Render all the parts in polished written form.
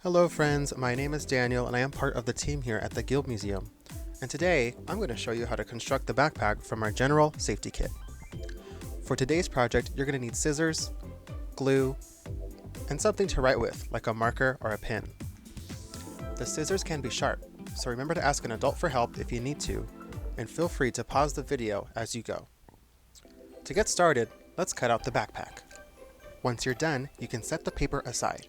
Hello friends, my name is Daniel and I am part of the team here at the Guild Museum. And today, I'm going to show you how to construct the backpack from our general safety kit. For today's project, you're going to need scissors, glue, and something to write with, like a marker or a pen. The scissors can be sharp, so remember to ask an adult for help if you need to, and feel free to pause the video as you go. To get started, let's cut out the backpack. Once you're done, you can set the paper aside.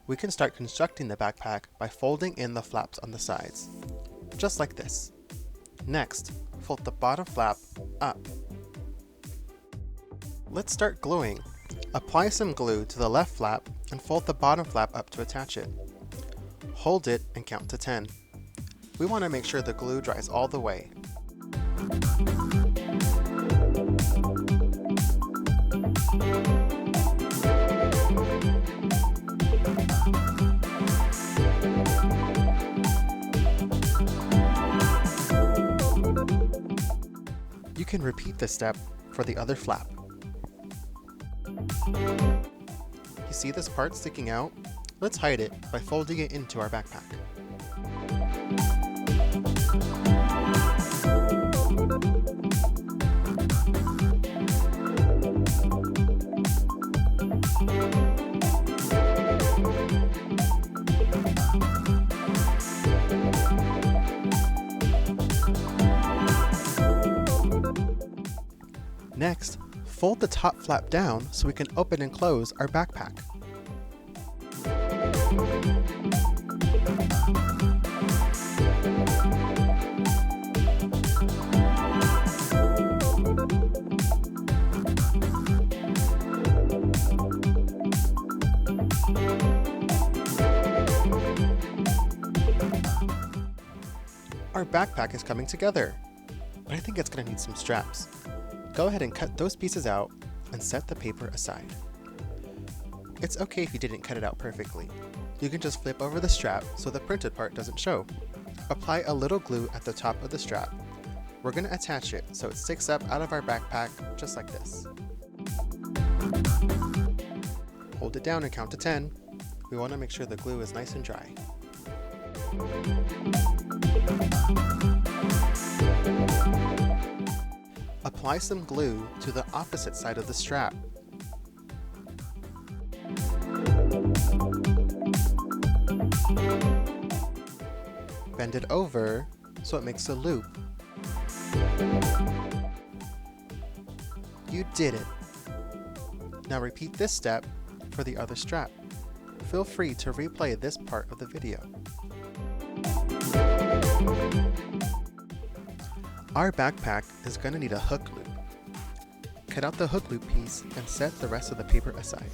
We can start constructing the backpack by folding in the flaps on the sides, just like this. Next, fold the bottom flap up. Let's start gluing. Apply some glue to the left flap and fold the bottom flap up to attach it. Hold it and count to 10. We want to make sure the glue dries all the way. You can repeat this step for the other flap. You see this part sticking out? Let's hide it by folding it into our backpack. Next, fold the top flap down so we can open and close our backpack. Our backpack is coming together, but I think it's going to need some straps. Go ahead and cut those pieces out and set the paper aside. It's okay if you didn't cut it out perfectly. You can just flip over the strap so the printed part doesn't show. Apply a little glue at the top of the strap. We're going to attach it so it sticks up out of our backpack just like this. Hold it down and count to 10. We want to make sure the glue is nice and dry. Apply some glue to the opposite side of the strap. Bend it over so it makes a loop. You did it! Now repeat this step for the other strap. Feel free to replay this part of the video. Our backpack is going to need a hook loop. Cut out the hook loop piece and set the rest of the paper aside.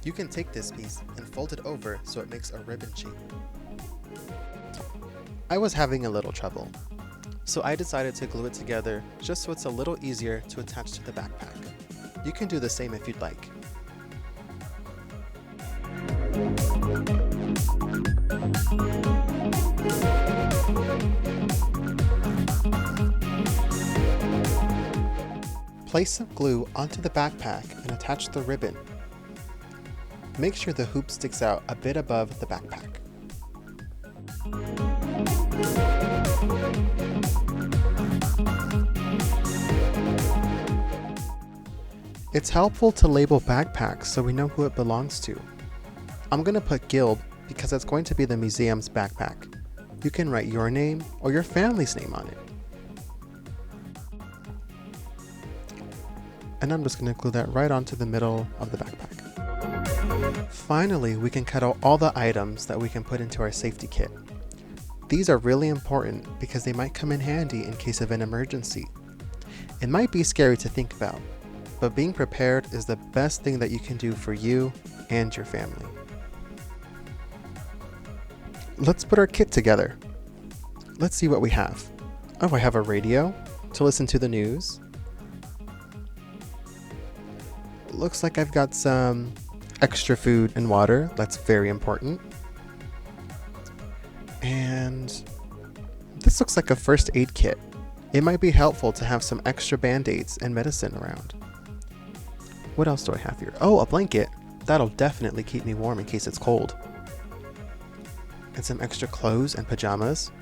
You can take this piece and fold it over so it makes a ribbon shape. I was having a little trouble, so I decided to glue it together just so it's a little easier to attach to the backpack. You can do the same if you'd like. Place some glue onto the backpack and attach the ribbon. Make sure the hoop sticks out a bit above the backpack. It's helpful to label backpacks so we know who it belongs to. I'm going to put Guild because it's going to be the museum's backpack. You can write your name or your family's name on it. And I'm just going to glue that right onto the middle of the backpack. Finally, we can cut out all the items that we can put into our safety kit. These are really important because they might come in handy in case of an emergency. It might be scary to think about, but being prepared is the best thing that you can do for you and your family. Let's put our kit together. Let's see what we have. Oh, I have a radio to listen to the news. Looks like I've got some extra food and water. That's very important. And this looks like a first aid kit. It might be helpful to have some extra band-aids and medicine around. What else do I have here? Oh, a blanket. that'll definitely keep me warm in case it's cold. And some extra clothes and pajamas.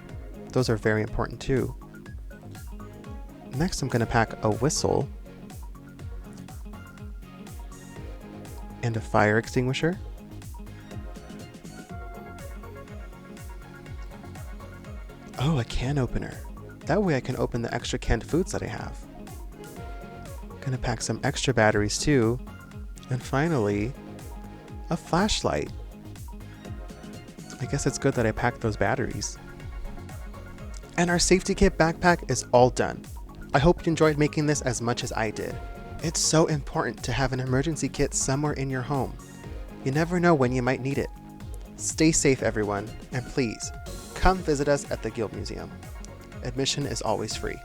Those are very important too. Next, I'm going to pack a whistle and a fire extinguisher. Oh, a can opener. That way I can open the extra canned foods that I have. Gonna pack some extra batteries too. And finally, a flashlight. I guess it's good that I packed those batteries. And our safety kit backpack is all done. I hope you enjoyed making this as much as I did. It's so important to have an emergency kit somewhere in your home. You never know when you might need it. Stay safe, everyone, and please, come visit us at the Guild Museum. Admission is always free.